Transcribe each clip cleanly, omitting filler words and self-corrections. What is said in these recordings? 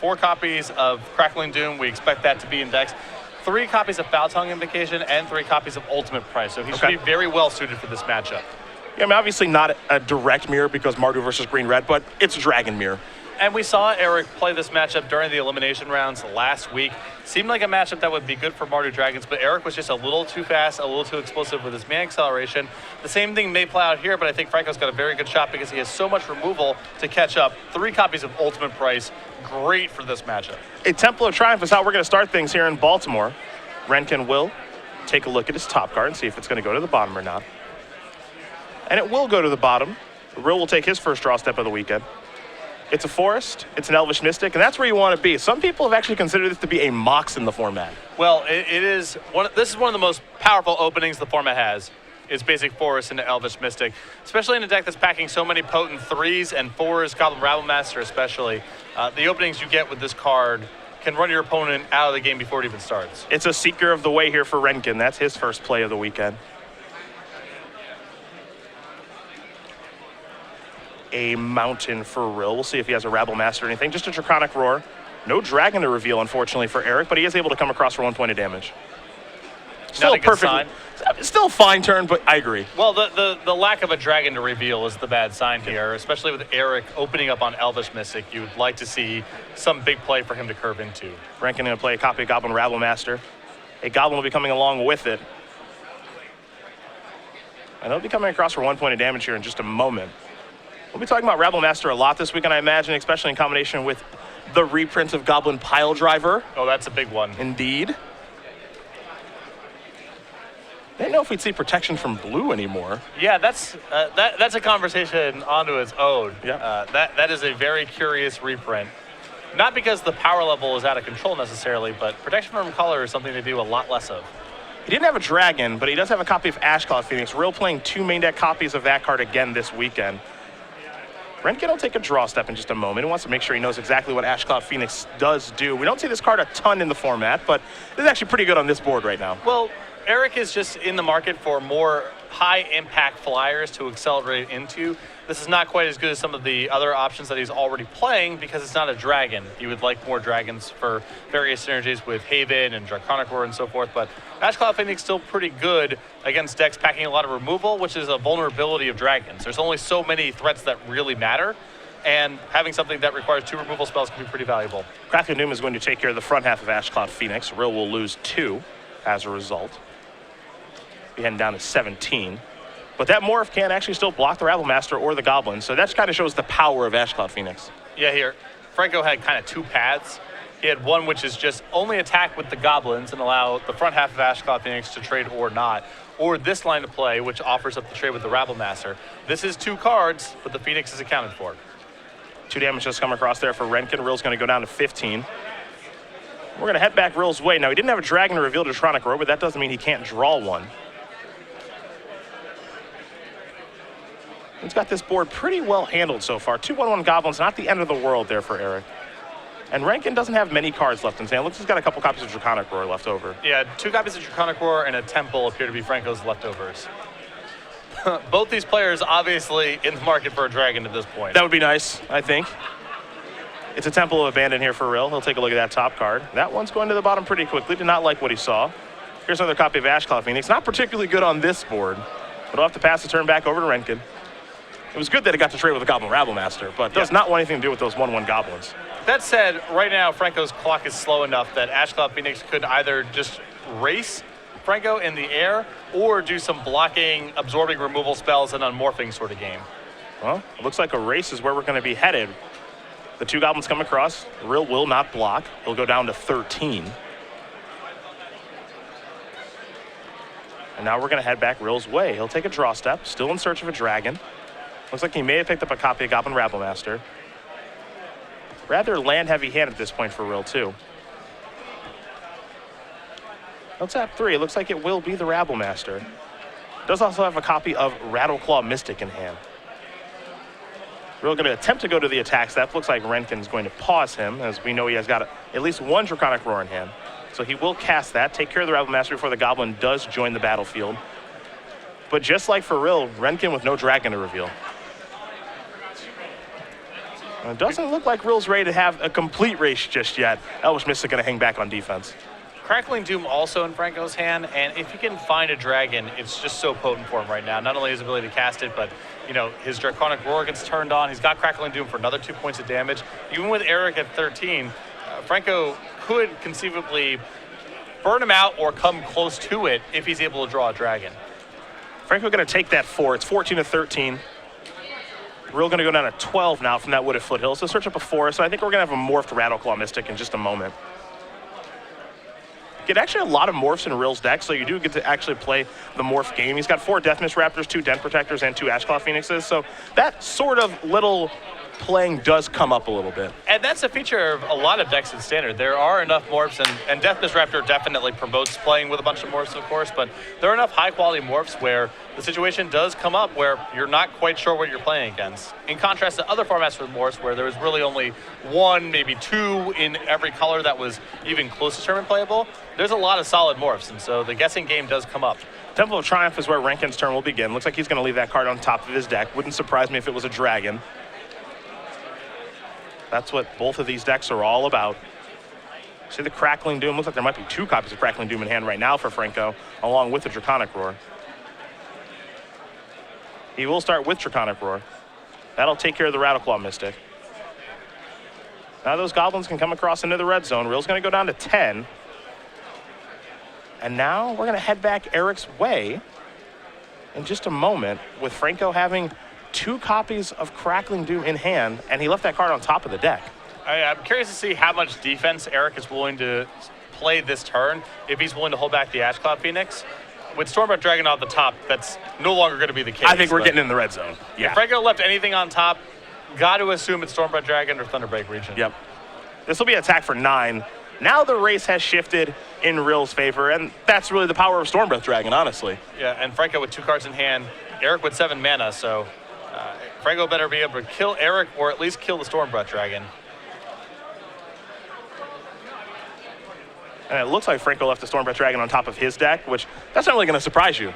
4 copies of Crackling Doom. We expect that to be indexed. 3 copies of Foul Tongue Invocation and 3 copies of Ultimate Price. So he should be very well suited for this matchup. Yeah, I mean, obviously not a direct mirror because Mardu versus Green-Red, but it's a Dragon mirror. And we saw Eric play this matchup during the elimination rounds last week. Seemed like a matchup that would be good for Mardu Dragons, but Eric was just a little too fast, a little too explosive with his man acceleration. The same thing may play out here, but I think Franco's got a very good shot because he has so much removal to catch up. 3 copies of Ultimate Price, great for this matchup. A Temple of Triumph is how we're going to start things here in Baltimore. Renken will take a look at his top card and see if it's going to go to the bottom or not. And it will go to the bottom. Rill will take his first draw step of the weekend. It's a Forest, it's an Elvish Mystic, and that's where you want to be. Some people have actually considered this to be a Mox in the format. Well, this is one of the most powerful openings the format has, is basic Forest into Elvish Mystic, especially in a deck that's packing so many potent 3s and 4s, Goblin Rabblemaster especially. The openings you get with this card can run your opponent out of the game before it even starts. It's a Seeker of the Way here for Renken. That's his first play of the weekend. A Mountain for Rill. We'll see if he has a Rabblemaster or anything. Just a Draconic Roar. No Dragon to reveal, unfortunately, for Eric, but he is able to come across for 1 point of damage. Still Not a good sign. Still a fine turn, but I agree. Well, the lack of a Dragon to reveal is the bad sign here, especially with Eric opening up on Elvish Mystic. You would like to see some big play for him to curve into. Renken going to play a copy of Goblin Rabblemaster. A Goblin will be coming along with it. And he'll be coming across for 1 point of damage here in just a moment. We'll be talking about Rabblemaster a lot this weekend, I imagine, especially in combination with the reprint of Goblin Pile Driver. Oh, that's a big one. Indeed. I didn't know if we'd see protection from blue anymore. Yeah, that's a conversation onto its own. Yeah. That is a very curious reprint. Not because the power level is out of control necessarily, but protection from color is something to do a lot less of. He didn't have a Dragon, but he does have a copy of Ashclaw Phoenix. Rill playing 2 main deck copies of that card again this weekend. Renken will take a draw step in just a moment. He wants to make sure he knows exactly what Ashclaw Phoenix does do. We don't see this card a ton in the format, but it's actually pretty good on this board right now. Well, Eric is just in the market for more high-impact flyers to accelerate into. This is not quite as good as some of the other options that he's already playing because it's not a Dragon. You would like more Dragons for various synergies with Haven and Draconic Roar and so forth, but Ashclaw Phoenix still pretty good against decks packing a lot of removal, which is a vulnerability of Dragons. There's only so many threats that really matter, and having something that requires 2 removal spells can be pretty valuable. Crackling Doom is going to take care of the front half of Ashclaw Phoenix. Rill will lose 2 as a result. Be heading down to 17. But that Morph can actually still block the Rabblemaster or the Goblin, so that kind of shows the power of Ashclaw Phoenix. Yeah, here, Franco had kind of 2 paths. He had one which is just only attack with the Goblins and allow the front half of Ashclaw Phoenix to trade or not, or this line of play, which offers up the trade with the Rabblemaster. This is 2 cards, but the Phoenix is accounted for. 2 damage just come across there for Renken. Rill's going to go down to 15. We're going to head back Rill's way. Now, he didn't have a Dragon to reveal Draconic Roar, but that doesn't mean he can't draw one. He's got this board pretty well handled so far. 2/1/1 Goblins, not the end of the world there for Eric. And Renken doesn't have many cards left in his hand. Looks like he's got a couple copies of Draconic Roar left over. Yeah, 2 copies of Draconic Roar and a Temple appear to be Franco's leftovers. Both these players obviously in the market for a Dragon at this point. That would be nice, I think. It's a Temple of Abandon here for Rill. He'll take a look at that top card. That one's going to the bottom pretty quickly. Did not like what he saw. Here's another copy of Ashclaw Phoenix. Not particularly good on this board, but he'll have to pass the turn back over to Renken. It was good that it got to trade with the Goblin Rabblemaster, but does not want anything to do with those 1/1 Goblins. That said, right now, Franco's clock is slow enough that Ashclaw Phoenix could either just race Franco in the air or do some blocking, absorbing removal spells and unmorphing sort of game. Well, it looks like a race is where we're going to be headed. The 2 Goblins come across. Rill will not block. He'll go down to 13. And now we're going to head back Rill's way. He'll take a draw step, still in search of a Dragon. Looks like he may have picked up a copy of Goblin Rabblemaster. Rather land-heavy hand at this point for Rill, too. He'll tap 3. It looks like it will be the Rabblemaster. Does also have a copy of Rattleclaw Mystic in hand. Rill going to attempt to go to the attack step. Looks like Renken's going to pause him, as we know he has got at least 1 Draconic Roar in hand. So he will cast that, take care of the Rabblemaster before the Goblin does join the battlefield. But just like for Rill, Renken with no Dragon to reveal. It doesn't look like Rill's ready to have a complete race just yet. Elvish Mystic going to hang back on defense. Crackling Doom also in Franco's hand, and if he can find a dragon, it's just so potent for him right now. Not only his ability to cast it, but his Draconic Roar gets turned on. He's got Crackling Doom for another 2 points of damage. Even with Eric at 13, Franco could conceivably burn him out or come close to it if he's able to draw a dragon. Franco going to take that 4. It's 14 to 13. Rill going to go down to 12 now from that Wooded Foothill. So search up a 4. So I think we're going to have a morphed Rattleclaw Mystic in just a moment. Get actually a lot of morphs in Rill's deck, so you do get to actually play the morph game. He's got 4 Deathmist Raptors, 2 Dent Protectors, and 2 Ashclaw Phoenixes. So that sort of little playing does come up a little bit. And that's a feature of a lot of decks in Standard. There are enough morphs, and Deathmist Raptor definitely promotes playing with a bunch of morphs, of course, but there are enough high-quality morphs where the situation does come up where you're not quite sure what you're playing against. In contrast to other formats with morphs where there was really only 1, maybe 2 in every color that was even close to tournament playable, there's a lot of solid morphs, and so the guessing game does come up. Temple of Triumph is where Renken's turn will begin. Looks like he's going to leave that card on top of his deck. Wouldn't surprise me if it was a dragon. That's what both of these decks are all about. See the Crackling Doom. Looks like there might be 2 copies of Crackling Doom in hand right now for Franco, along with the Draconic Roar. He will start with Draconic Roar. That'll take care of the Rattleclaw Mystic. Now those goblins can come across into the red zone. Rill's going to go down to 10. And now we're going to head back Eric's way in just a moment, with Franco having 2 copies of Crackling Doom in hand, and he left that card on top of the deck. I'm curious to see how much defense Eric is willing to play this turn, if he's willing to hold back the Ashclaw Phoenix. With Stormbreath Dragon on the top, that's no longer going to be the case. I think we're getting in the red zone. Yeah. If Franco left anything on top, got to assume it's Stormbreath Dragon or Thunderbreak Region. Yep. This will be an attack for 9. Now the race has shifted in Rill's favor, and that's really the power of Stormbreath Dragon, honestly. Yeah, and Franco with 2 cards in hand, Eric with 7 mana, so Franco better be able to kill Eric or at least kill the Stormbreath Dragon. And it looks like Franco left the Stormbreath Dragon on top of his deck, which that's not really going to surprise you.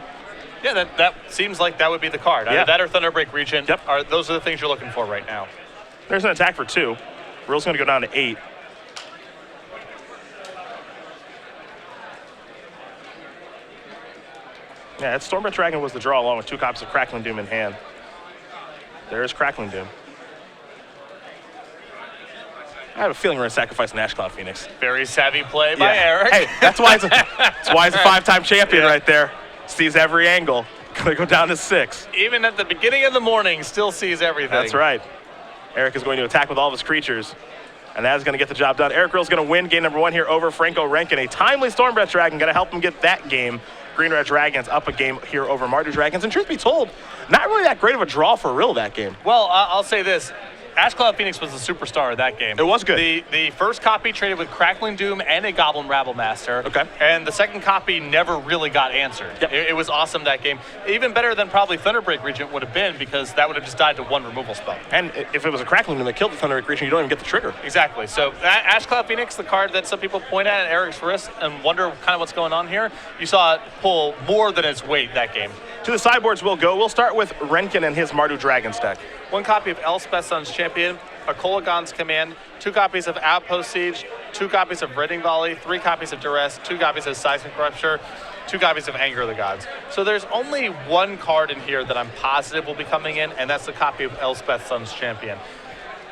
Yeah, that seems like that would be the card. Either that or Thunderbreak Region. Yep. Those are the things you're looking for right now. There's an attack for 2. Rill's going to go down to 8. Yeah, that Stormbreath Dragon was the draw, along with 2 copies of Crackling Doom in hand. There is Crackling Doom. I have a feeling we're going to sacrifice an Ashclaw Phoenix. Very savvy play by Eric. Hey, that's why it's a 5-time champion right there. Sees every angle. Going to go down to 6. Even at the beginning of the morning, still sees everything. That's right. Eric is going to attack with all of his creatures, and that is going to get the job done. Eric Rill's going to win game number 1 here over Franco Renken. A timely Stormbreath Dragon going to help him get that game. Green Red Dragons up a game here over Mardu Dragons. And truth be told, not really that great of a draw for Rill that game. Well, I'll say this. Ashclaw Phoenix was the superstar of that game. It was good. The first copy traded with Crackling Doom and a Goblin Rabblemaster. Okay. And the second copy never really got answered. Yep. It was awesome that game. Even better than probably Thunderbreak Regent would have been, because that would have just died to 1 removal spell. And if it was a Crackling Doom that killed the Thunderbreak Regent, you don't even get the trigger. Exactly. So Ashclaw Phoenix, the card that some people point at Eric's wrist and wonder kind of what's going on here, you saw it pull more than its weight that game. To the sideboards we'll go. We'll start with Renken and his Mardu Dragons deck. 1 copy of Elspeth Sun's Champion, a Kolagon's Command, 2 copies of Outpost Siege, 2 copies of Redding Volley, 3 copies of Duress, 2 copies of Seismic Rupture, 2 copies of Anger of the Gods. So there's only 1 card in here that I'm positive will be coming in, and that's the copy of Elspeth Sun's Champion.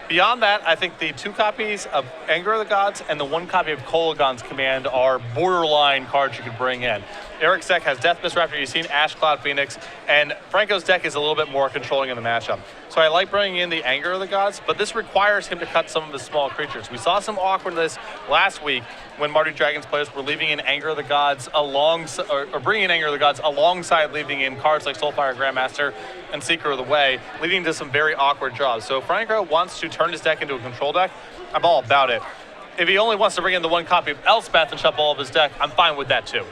Beyond that, I think the 2 copies of Anger of the Gods and the 1 copy of Kolagon's Command are borderline cards you could bring in. Eric's deck has Deathmist Raptor, you've seen Ashcloud Phoenix, and Franco's deck is a little bit more controlling in the matchup. So I like bringing in the Anger of the Gods, but this requires him to cut some of his small creatures. We saw some awkwardness last week when Mardu Dragons players were leaving in Anger of the Gods or bringing in Anger of the Gods alongside leaving in cards like Soulfire Grandmaster and Seeker of the Way, leading to some very awkward draws. So if Franco wants to turn his deck into a control deck, I'm all about it. If he only wants to bring in the 1 copy of Elspeth and shuffle all of his deck, I'm fine with that too.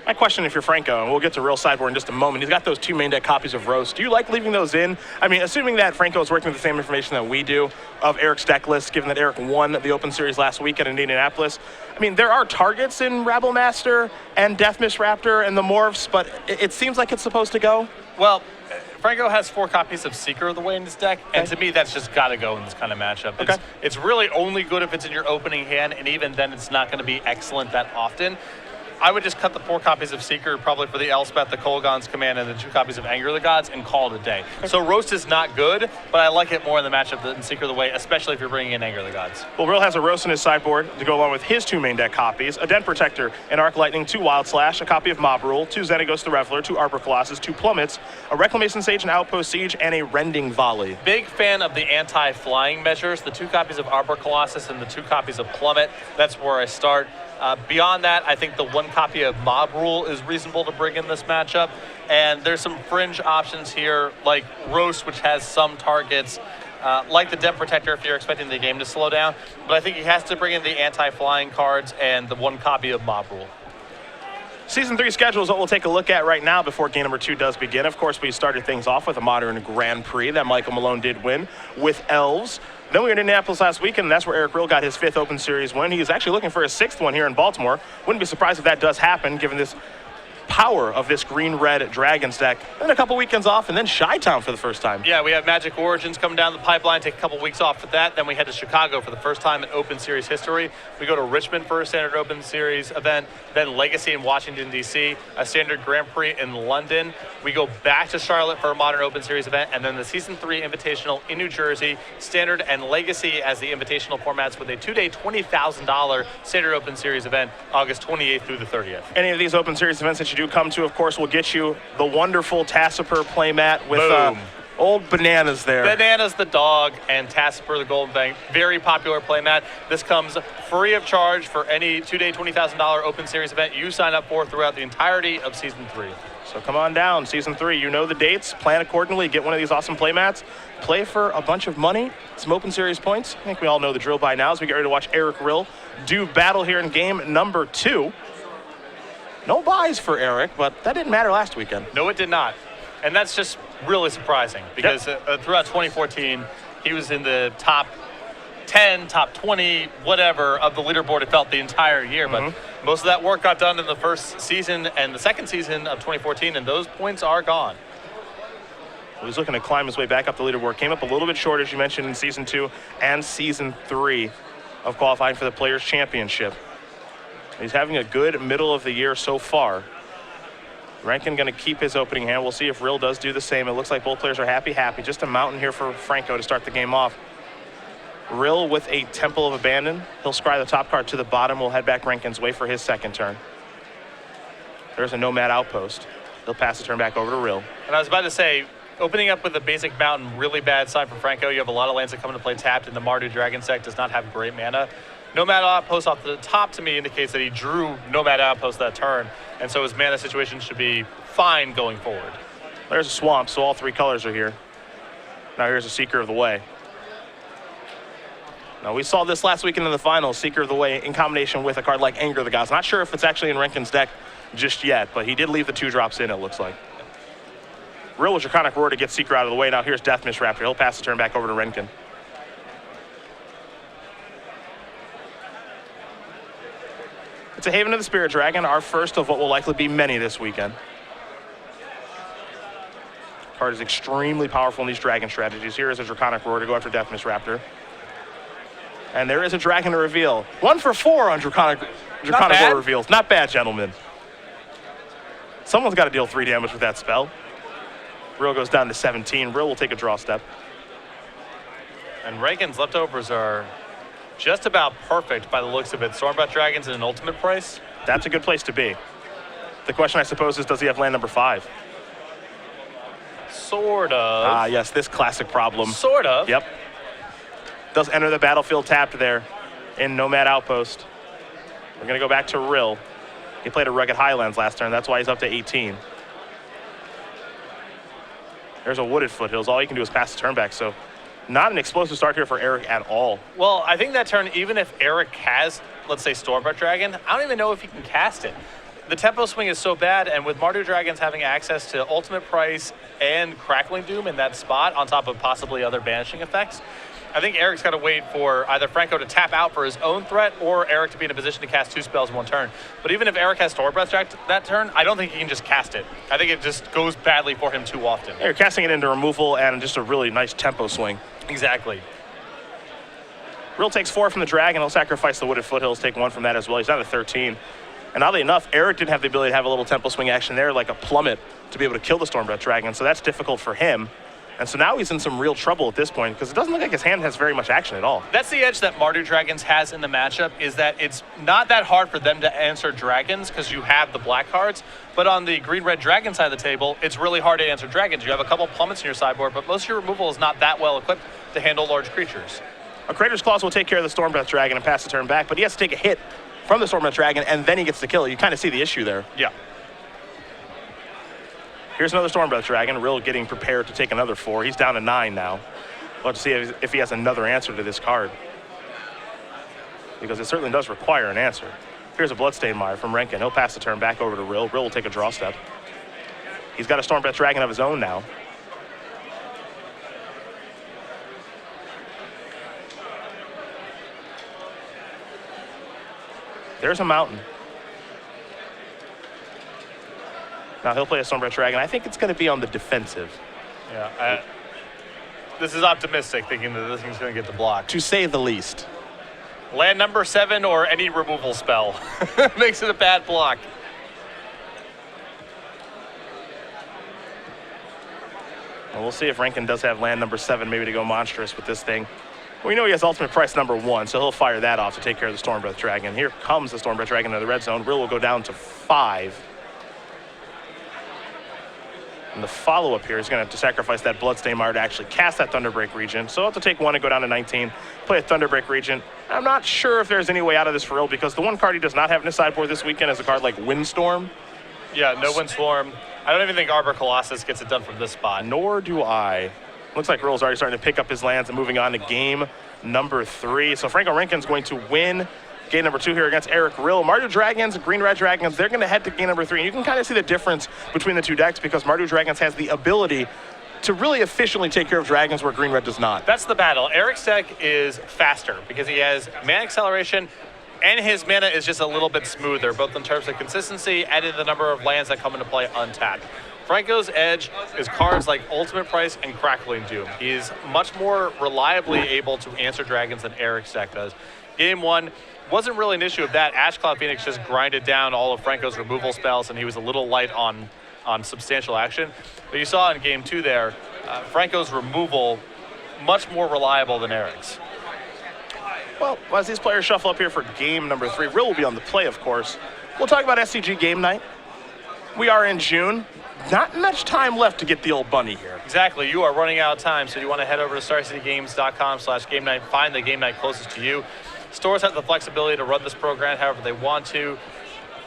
My question, if you're Franco, and we'll get to Rill sideboard in just a moment, he's got those 2 main deck copies of Roast. Do you like leaving those in? I mean, assuming that Franco is working with the same information that we do of Eric's deck list, given that Eric won the Open Series last week at Indianapolis. I mean, there are targets in Rabblemaster and Deathmist Raptor and the Morphs, but it seems like it's supposed to go. Well, Franco has 4 copies of Seeker of the Way in his deck, and to me, that's just got to go in this kind of matchup. It's really only good if it's in your opening hand, and even then, it's not going to be excellent that often. I would just cut the 4 copies of Seeker, probably for the Elspeth, the Kolaghan's Command, and the 2 copies of Anger of the Gods, and call it a day. So Roast is not good, but I like it more in the matchup than Seeker of the Way, especially if you're bringing in Anger of the Gods. Well, Rill has a Roast in his sideboard to go along with his 2 main deck copies, a Den Protector, an Arc Lightning, 2 Wild Slash, a copy of Mob Rule, 2 Xenagos the Reveler, 2 Arbor Colossus, 2 Plummets, a Reclamation Sage, an Outpost Siege, and a Rending Volley. Big fan of the anti-flying measures, the 2 copies of Arbor Colossus and the 2 copies of Plummet. That's where I start. Beyond that, I think the 1 copy of Mob Rule is reasonable to bring in this matchup. And there's some fringe options here, like Roast, which has some targets, like the Den Protector if you're expecting the game to slow down. But I think he has to bring in the anti-flying cards and the 1 copy of Mob Rule. Season 3 schedule is what we'll take a look at right now before game number 2 does begin. Of course, we started things off with a Modern Grand Prix that Michael Malone did win with Elves. Then we were in Indianapolis last weekend, and that's where Eric Rill got his 5th Open Series win. He is actually looking for his 6th one here in Baltimore. Wouldn't be surprised if that does happen, given this power of this green-red Dragons deck. Then a couple weekends off, and then Chi-Town for the first time. Yeah, we have Magic Origins coming down the pipeline, take a couple weeks off for that. Then we head to Chicago for the first time in Open Series history. We go to Richmond for a standard Open Series event, then Legacy in Washington, D.C., a standard Grand Prix in London. We go back to Charlotte for a Modern Open Series event, and then the Season 3 Invitational in New Jersey, standard and Legacy as the invitational formats with a 2-day $20,000 standard Open Series event, August 28th through the 30th. Any of these Open Series events that you do come to, of course, will get you the wonderful Tassiper playmat with old Bananas there. Bananas the dog and Tassiper the Golden Fang. Very popular playmat. This comes free of charge for any 2-day $20,000 Open Series event you sign up for throughout the entirety of Season 3. So come on down, Season 3. You know the dates. Plan accordingly. Get one of these awesome playmats. Play for a bunch of money, some Open Series points. I think we all know the drill by now as we get ready to watch Eric Rill do battle here in game number 2. No buys for Eric, but that didn't matter last weekend. No, it did not. And that's just really surprising because throughout 2014, he was in the top 10, top 20, whatever of the leaderboard, it felt, the entire year. But most of that work got done in the first season and the second season of 2014, and those points are gone. He was looking to climb his way back up the leaderboard. Came up a little bit short, as you mentioned, in Season 2 and Season 3 of qualifying for the Players' Championship. He's having a good middle of the year so far. Renken going to keep his opening hand. We'll see if Rill does do the same. It looks like both players are happy. Just a mountain here for Franco to start the game off. Rill with a Temple of Abandon. He'll scry the top card to the bottom. We'll head back Renken's way for his second turn. There's a Nomad Outpost. He'll pass the turn back over to Rill. And I was about to say, opening up with a basic mountain, really bad sign for Franco. You have a lot of lands that come into play tapped, and the Mardu Dragon deck does not have great mana. Nomad Outpost off the top to me indicates that he drew Nomad Outpost that turn, and so his mana situation should be fine going forward. There's a Swamp, so all 3 colors are here. Now here's a Seeker of the Way. Now we saw this last weekend in the finals, Seeker of the Way in combination with a card like Anger of the Gods. Not sure if it's actually in Renken's deck just yet, but he did leave the 2 drops in, it looks like. Rill with Draconic Roar to get Seeker out of the way. Now here's Death Mist Raptor. He'll pass the turn back over to Renken. It's a Haven of the Spirit Dragon, our first of what will likely be many this weekend. Card is extremely powerful in these dragon strategies. Here is a Draconic Roar to go after Death Mist Raptor. And there is a dragon to reveal. 1 for 4 on Draconic Roar reveals. Not bad, gentlemen. Someone's got to deal 3 damage with that spell. Rill goes down to 17. Rill will take a draw step. And Renken's leftovers are just about perfect by the looks of it. Stormbat Dragons at an ultimate price. That's a good place to be. The question, I suppose, is does he have land number 5? Sort of. Ah, yes, this classic problem. Sort of. Yep. Does enter the battlefield tapped there in Nomad Outpost. We're going to go back to Rill. He played a Rugged Highlands last turn. That's why he's up to 18. There's a Wooded Foothills. All you can do is pass the turn back, so not an explosive start here for Eric at all. Well, I think that turn, even if Eric has, let's say, Stormbat Dragon, I don't even know if he can cast it. The tempo swing is so bad, and with Mardu Dragons having access to Ultimate Price and Crackling Doom in that spot, on top of possibly other banishing effects, I think Eric's got to wait for either Franco to tap out for his own threat or Eric to be in a position to cast 2 spells in 1 turn. But even if Eric has Storm Breath that turn, I don't think he can just cast it. I think it just goes badly for him too often. You're casting it into removal and just a really nice tempo swing. Exactly. Rill takes 4 from the dragon. He'll sacrifice the Wooded Foothills, take 1 from that as well. He's down to 13. And oddly enough, Eric didn't have the ability to have a little tempo swing action there, like a plummet, to be able to kill the Stormbreath Dragon. So that's difficult for him. And so now he's in some real trouble at this point because it doesn't look like his hand has very much action at all. That's the edge that Mardu Dragons has in the matchup, is that it's not that hard for them to answer dragons because you have the black cards. But on the green-red dragon side of the table, it's really hard to answer dragons. You have a couple plummets in your sideboard, but most of your removal is not that well equipped to handle large creatures. A Crater's Claws will take care of the Stormbreath Dragon and pass the turn back, but he has to take a hit from the Stormbreath Dragon, and then he gets to kill it. You kind of see the issue there. Yeah. Here's another Stormbreath Dragon. Rill getting prepared to take another 4. He's down to 9 now. We'll have to see if he has another answer to this card, because it certainly does require an answer. Here's a Bloodstained Mire from Renken. He'll pass the turn back over to Rill. Rill will take a draw step. He's got a Stormbreath Dragon of his own now. There's a Mountain. Now he'll play a Stormbreath Dragon. I think it's going to be on the defensive. Yeah. This is optimistic, thinking that this thing's going to get the block. To say the least. Land number 7 or any removal spell makes it a bad block. Well, we'll see if Renken does have land number 7, maybe to go monstrous with this thing. We know he has ultimate price number 1, so he'll fire that off to take care of the Stormbreath Dragon. Here comes the Stormbreath Dragon into the red zone. Rill will go down to 5. And the follow-up here is going to have to sacrifice that Bloodstained Mire to actually cast that Thunderbreak Regent. So he'll have to take 1 and go down to 19, play a Thunderbreak Regent. I'm not sure if there's any way out of this for Rill, because the one card he does not have in his sideboard this weekend is a card like Windstorm. Yeah, no Windstorm. I don't even think Arbor Colossus gets it done from this spot. Nor do I. Looks like Rill's already starting to pick up his lands and moving on to game number 3. So Franco Renken's going to win game number 2 here against Eric Rill. Mardu Dragons, Green-Red Dragons, they're going to head to game number 3. And you can kind of see the difference between the two decks, because Mardu Dragons has the ability to really efficiently take care of dragons where Green-Red does not. That's the battle. Eric's deck is faster because he has mana acceleration, and his mana is just a little bit smoother, both in terms of consistency and in the number of lands that come into play untapped. Franco's edge is cards like Ultimate Price and Crackling Doom. He's much more reliably able to answer dragons than Eric's deck does. Game 1 wasn't really an issue of that. Ash Cloud Phoenix just grinded down all of Franco's removal spells, and he was a little light on substantial action. But you saw in Game 2 there, Franco's removal much more reliable than Eric's. Well, as these players shuffle up here for game number 3, Rill will be on the play, of course. We'll talk about SCG Game Night. We are in June. Not much time left to get the old bunny here. Exactly. You are running out of time, so you want to head over to StarCityGames.com/game night, find the game night closest to you. Stores have the flexibility to run this program however they want to.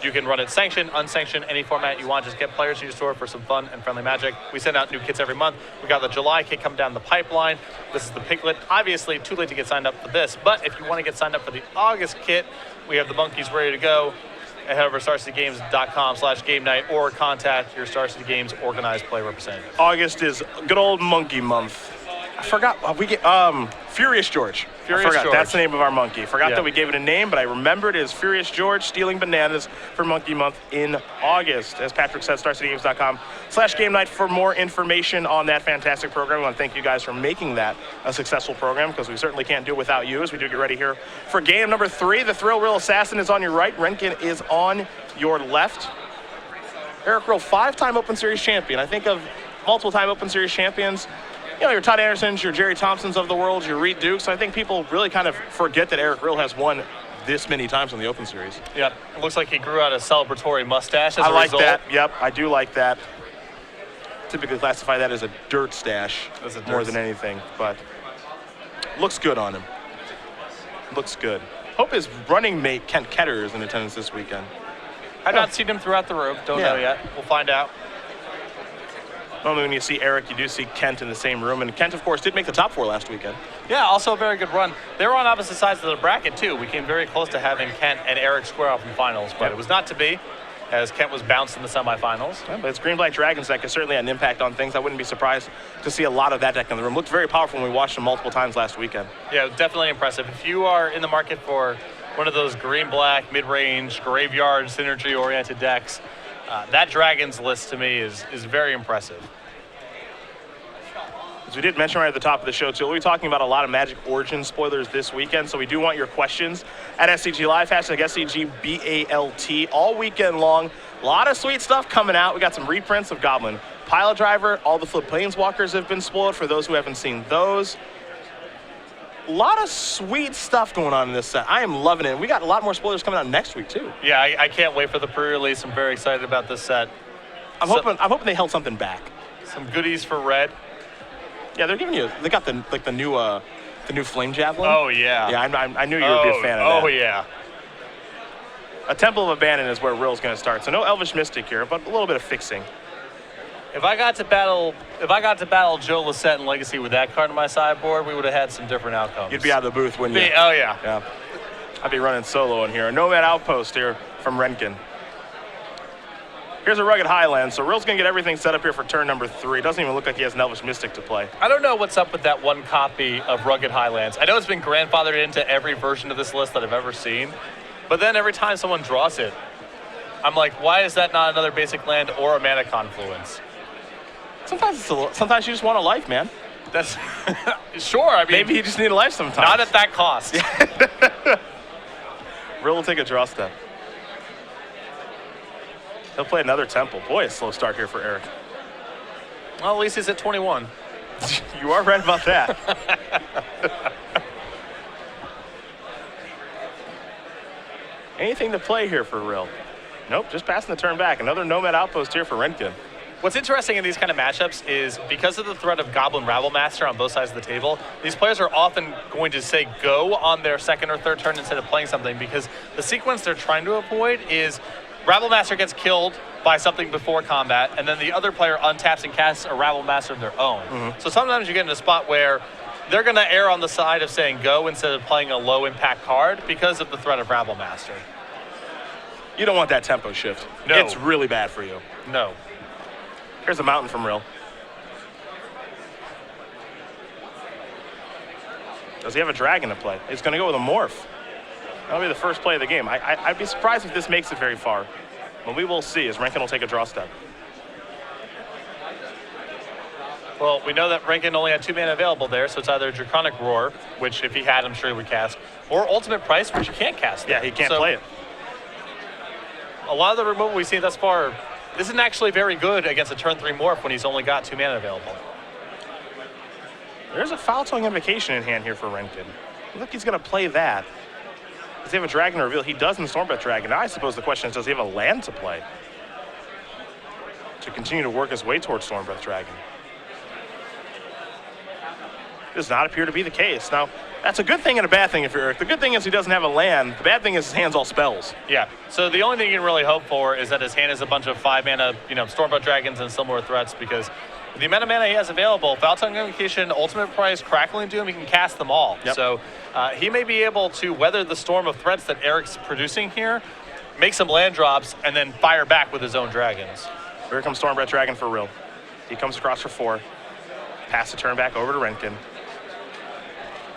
You can run it sanctioned, unsanctioned, any format you want. Just get players in your store for some fun and friendly magic. We send out new kits every month. We got the July kit coming down the pipeline. This is the Piglet. Obviously, too late to get signed up for this, but if you want to get signed up for the August kit, we have the monkeys ready to go. Head over to StarCityGames.com/game night or contact your Star City Games organized play representative. August is good old monkey month. I forgot, we get, Furious George. Furious George. That's the name of our monkey. Forgot Yeah. that we gave it a name, but I remembered it is Furious George stealing bananas for Monkey Month in August. As Patrick said, StarCityGames.com/game night for more information on that fantastic program. I want to thank you guys for making that a successful program, because we certainly can't do it without you as we do get ready here for game number 3. The Thrill Rill Assassin is on your right. Renken is on your left. Eric Rill, 5-time Open Series champion. I think of multiple-time Open Series champions, you know, your Todd Andersons, your Jerry Thompsons of the world, your Reed Dukes. I think people really kind of forget that Eric Rill has won this many times in the Open Series. Yeah, it looks like he grew out a celebratory mustache as I a like result. that. Yep, I do like that. Typically classify that as a dirt stash more than anything, but looks good on him. Looks good. Hope his running mate, Kent Ketter, is in attendance this weekend. I've not seen him throughout the room. Don't know yet. We'll find out. Normally when you see Eric, you do see Kent in the same room. And Kent, of course, did make the top 4 last weekend. Yeah, also a very good run. They were on opposite sides of the bracket, too. We came very close to having Kent and Eric square off in finals, but it was not to be. as Kent was bounced in the semifinals. Yeah, but it's green-black Dragons deck has certainly had an impact on things. I wouldn't be surprised to see a lot of that deck in the room. Looked very powerful when we watched them multiple times last weekend. Yeah, definitely impressive. If you are in the market for one of those green-black, mid-range, graveyard, synergy-oriented decks, that Dragons list to me is very impressive. As we did mention right at the top of the show, too, we'll be talking about a lot of Magic Origins spoilers this weekend, so we do want your questions at SCG Live, hashtag SCGBALT, all weekend long. A lot of sweet stuff coming out. We got some reprints of Goblin Pile Driver. All the Flip Planeswalkers have been spoiled for those who haven't seen those. A lot of sweet stuff going on in this set. I am loving it. We got a lot more spoilers coming out next week, too. Yeah, I can't wait for the pre-release. I'm very excited about this set. I'm hoping they held something back. Some goodies for Red. Yeah, they're giving you. They got the new Flame Javelin. Oh yeah. Yeah, I knew you would be a fan of that. Oh yeah. A Temple of Abandon is where Rill's going to start. So no Elvish Mystic here, but a little bit of fixing. If I got to battle Joe Lissette in Legacy with that card on my sideboard, we would have had some different outcomes. You'd be out of the booth, wouldn't you? Oh yeah. Yeah. I'd be running solo in here. A Nomad Outpost here from Renken. Here's a Rugged Highland, so Rill's going to get everything set up here for turn number 3. It doesn't even look like he has an Elvish Mystic to play. I don't know what's up with that one copy of Rugged Highlands. I know it's been grandfathered into every version of this list that I've ever seen, but then every time someone draws it, I'm like, why is that not another basic land or a mana confluence? Sometimes you just want a life, man. That's sure. I mean, maybe you just need a life sometimes. Not at that cost. Rill will take a draw step. He'll play another Temple. Boy, a slow start here for Eric. Well, at least he's at 21. You are right about that. Anything to play here for Rill? Nope, just passing the turn back. Another Nomad Outpost here for Renken. What's interesting in these kind of matchups is because of the threat of Goblin Rabblemaster on both sides of the table, these players are often going to say go on their second or third turn instead of playing something, because the sequence they're trying to avoid is Rabblemaster gets killed by something before combat, and then the other player untaps and casts a Rabblemaster of their own. Mm-hmm. So sometimes you get in a spot where they're going to err on the side of saying go instead of playing a low-impact card because of the threat of Rabblemaster. You don't want that tempo shift. No. It's really bad for you. No. Here's a Mountain from Rill. Does he have a Dragon to play? He's going to go with a Morph. That'll be the first play of the game. I'd be surprised if this makes it very far. But we will see as Renken will take a draw step. Well, we know that Renken only had 2 mana available there, so it's either Draconic Roar, which if he had, I'm sure he would cast, or Ultimate Price, which you can't cast. Yeah, he can't play it. A lot of the removal we see thus far isn't actually very good against a turn 3 Morph when he's only got 2 mana available. There's a Foul-Tongue Invocation in hand here for Renken. Look, he's going to play that. Does he have a Dragon to reveal? He does in Stormbreath Dragon. Now I suppose the question is, does he have a land to play to continue to work his way towards Stormbreath Dragon? Does not appear to be the case. Now, that's a good thing and a bad thing if you're Eric. The good thing is he doesn't have a land. The bad thing is his hand's all spells. Yeah, so the only thing you can really hope for is that his hand is a bunch of 5 mana, Stormbreath Dragons and similar threats, because the amount of mana he has available, Foul-Tongue Invocation, Ultimate Price, Crackling Doom, he can cast them all. Yep. So he may be able to weather the storm of threats that Eric's producing here, make some land drops, and then fire back with his own dragons. Here comes Stormbreath Dragon for Rill. He comes across for 4. Pass the turn back over to Renken.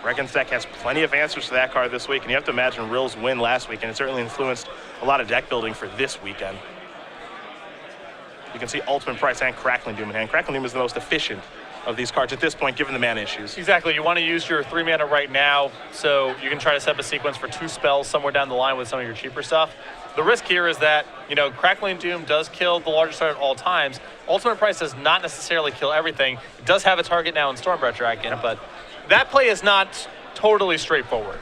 Renken's deck has plenty of answers to that card this week, and you have to imagine Rill's win last week, and it certainly influenced a lot of deck building for this weekend. You can see Ultimate Price and Crackling Doom in hand. Crackling Doom is the most efficient of these cards at this point, given the mana issues. Exactly. You want to use your 3 mana right now, so you can try to set up a sequence for 2 spells somewhere down the line with some of your cheaper stuff. The risk here is that, Crackling Doom does kill the largest target at all times. Ultimate Price does not necessarily kill everything. It does have a target now in Stormbreath Dragon, but that play is not totally straightforward.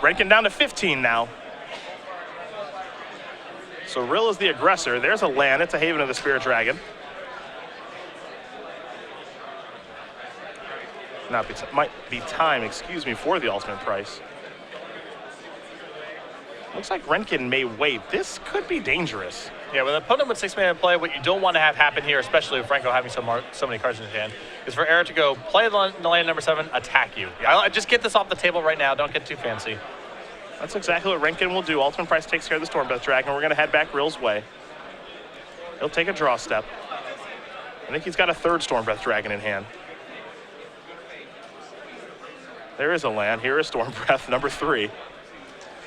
Renken down to 15 now. So Rill is the aggressor. There's a land. It's a Haven of the Spirit Dragon. Might be time, for the Ultimate Price. Looks like Renken may wait. This could be dangerous. Yeah, with an opponent with 6 mana in play, what you don't want to have happen here, especially with Franco having so many cards in his hand, is for Eric to go play the land number 7, attack you. Just get this off the table right now. Don't get too fancy. That's exactly what Renken will do. Ultimate Price takes care of the Stormbreath Dragon. We're going to head back Rill's way. He'll take a draw step. I think he's got a third Stormbreath Dragon in hand. There is a land. Here is Stormbreath, number 3.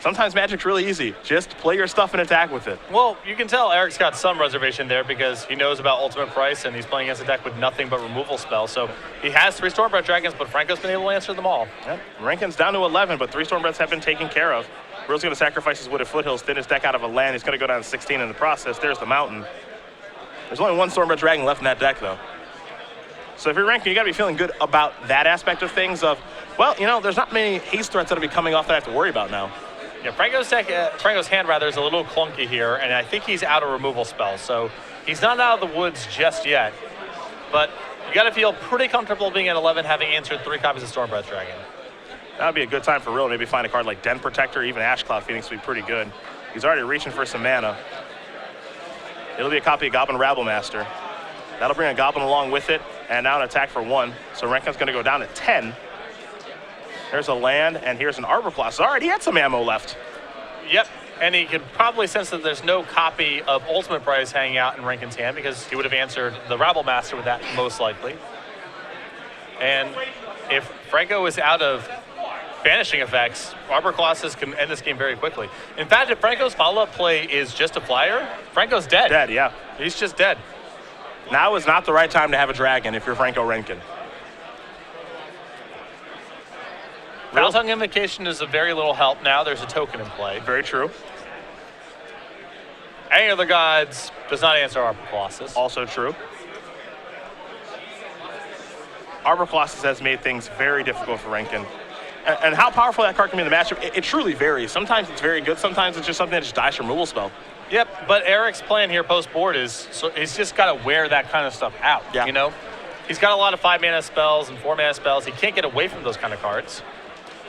Sometimes Magic's really easy. Just play your stuff and attack with it. Well, you can tell Eric's got some reservation there because he knows about Ultimate Price and he's playing against a deck with nothing but removal spells. So he has 3 Stormbreath Dragons, but Franco's been able to answer them all. Yep. Renken's down to 11, but 3 Stormbreaths have been taken care of. Rill's going to sacrifice his Wooded Foothills, thin his deck out of a land. He's going to go down to 16 in the process. There's the mountain. There's only 1 Stormbreath Dragon left in that deck, though. So if you're Renken, you got to be feeling good about that aspect of things of, well, you know, there's not many haste threats that will be coming off that I have to worry about now. Yeah, Franco's hand rather is a little clunky here, and I think he's out of removal spells, so he's not out of the woods just yet. But you got to feel pretty comfortable being at 11, having answered 3 copies of Stormbreath Dragon. That would be a good time for Rill. Maybe find a card like Den Protector, even Ash Cloud Phoenix would be pretty good. He's already reaching for some mana. It'll be a copy of Goblin Rabblemaster. That'll bring a Goblin along with it, and now an attack for 1. So Renken's going to go down to 10. There's a land, and here's an Arbor Claw. So already he had some ammo left. Yep, and he could probably sense that there's no copy of Ultimate Price hanging out in Renken's hand because he would have answered the Rabblemaster with that most likely. And if Franco is out of banishing effects, Arbor Colossus can end this game very quickly. In fact, if Franco's follow-up play is just a flyer, Franco's dead. Dead, yeah. He's just dead. Now is not the right time to have a dragon if you're Franco Renken. Foul Tongue Invocation is a very little help now. There's a token in play. Very true. Any of the gods does not answer Arbor Colossus. Also true. Arbor Colossus has made things very difficult for Renken. And how powerful that card can be in the matchup, it truly varies. Sometimes it's very good. Sometimes it's just something that just dies from removal spell. Yep, but Eric's plan here post-board is, so he's just got to wear that kind of stuff out, yeah. You know? He's got a lot of 5-mana spells and 4-mana spells. He can't get away from those kind of cards.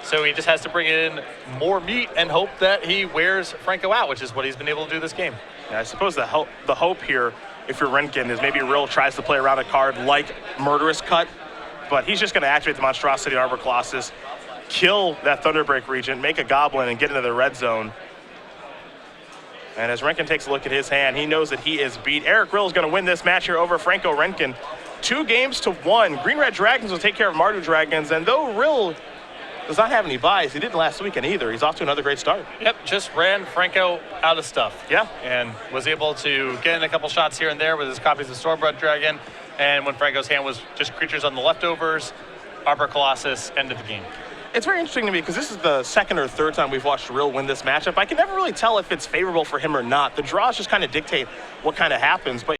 So he just has to bring in more meat and hope that he wears Franco out, which is what he's been able to do this game. Yeah, I suppose the hope here, if you're Renken, is maybe Rill tries to play around a card like Murderous Cut, but he's just going to activate the Monstrosity Arbor Colossus, kill that Thunderbreak Regent, make a Goblin, and get into the red zone. And as Renken takes a look at his hand, he knows that he is beat. Eric Rill is going to win this match here over Franco Renken. 2-1. Green-Red Dragons will take care of Mardu Dragons, and though Rill does not have any buys, he didn't last weekend either. He's off to another great start. Yep, just ran Franco out of stuff. Yeah. And was able to get in a couple shots here and there with his copies of Stormbreath Dragon. And when Franco's hand was just creatures on the leftovers, Arbor Colossus ended the game. It's very interesting to me because this is the 2nd or 3rd time we've watched Rill win this matchup. I can never really tell if it's favorable for him or not. The draws just kind of dictate what kind of happens. But